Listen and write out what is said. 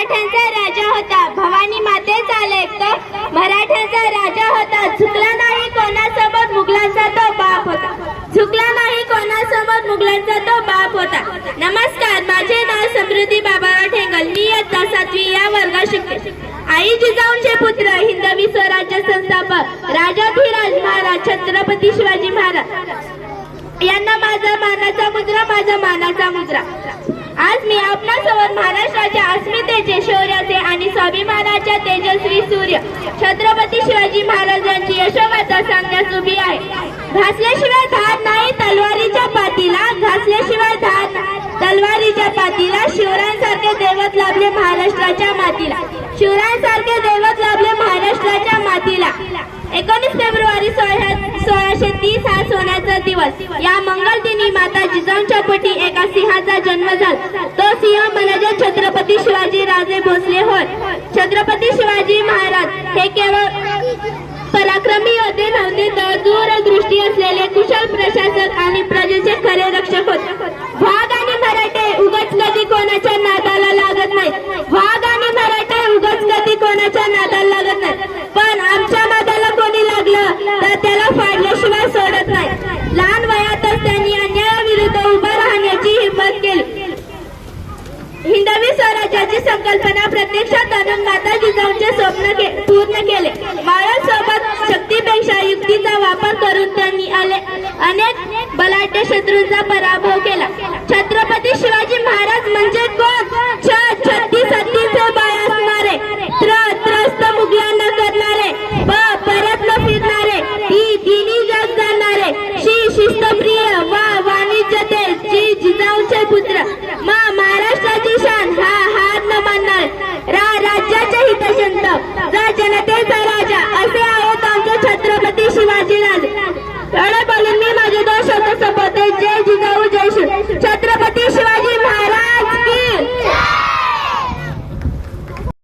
मराठ्यांचा राजा होता, भवानी मातेचा लेक तो मराठ्यांचा राजा होता. झुकला नाही कोणासमोर, मुघलांचा तो बाप होता. झुकला नाही कोणासमोर, मुघलांचा तो बाप होता. नमस्कार, माझे नाव समृद्धी बाबाराव ठेंगल. मी इयत्ता 7वी या वर्गात शिकते. आई जिजाऊंचे पुत्र, हिंदवी स्वराज्य संस्थापक राजाधिराज महाराज छत्रपती शिवाजी महाराज यांना माझा मानाचा मुजरा, माझा मानाचा मुजरा. आज मी आपणासमोर महाराष्ट्राच्या अस्मितेचे, शौर्याचे आणि स्वाभिमानाच्या तेजस्वी सूर्य छत्रपती शिवाजी महाराजांची यशोगाथा सांगण्यास उभी आहे. घासल्याशिवाय धार नाही तलवारीच्या पातीला, घासल्याशिवाय धार तलवारीच्या पातीला. शिवरायांसारखे दैवत लाभले महाराष्ट्राच्या मातीला, शिवरायांसारखे दैवत लाभले महाराष्ट्राच्या मातीला. 19 फेब्रुवारी 1630 हा सोन्याचा दिवस. या मंगल दिनी माता जिजाऊंच्या पोटी एका सिंहाचा जन्म झाला. तो सिंह म्हणजे छत्रपती शिवाजी राजे भोसले होय. छत्रपती शिवाजी महाराज हे केवळ पराक्रमी योद्धे नव्हते, तर दूरदृष्टी असलेले कुशल प्रशासक आणि प्रजेचे खरे रक्षक होते. वाघ आणि मराठे उगाच कधी कोणाच्या नादाला लागत नाही, वाघ आणि मराठे उगाच कधी कोणाच्या नादाला लागत नाही. पण आमच्या नादाला कोणी लागलं तर त्याला फाडल्याशिवाय सोडत नाही. लहान वयातच त्यांनी अन्यायाविरुद्ध उभं राहण्याची हिंमत केली. हिंदवी स्वराज्याची संकल्पना प्रत्यक्षात आणून माता जिजाऊंचे स्वप्न पूर्ण केले. मावळ्यांसोबत शक्तीपेक्षा युक्तीचा वापर करून त्यांनी अनेक बलाढ्य शत्रूंचा पराभव केला. छत्रपती शिवाजी महाराज म्हणजे कोण? छत्तीस हत्तीचे बळ असणारे, त्रस्त मुघलांना करणारे, परत न फिरणारे, तिन्ही जग जाणारे, शिस्तप्रिय वाणिज्य ते जिजाऊंचे पुत्र, महाराष्ट्राची शान, हार न मानणारे, राज्याचे हितचिंत, जनतेचा राजा, असे आहेत आमचे छत्रपती शिवाजी राजे. एवढे बोलून मी माझे 2 शब्द संपवते. जय जिजाऊ, जय शिव छत्रपती.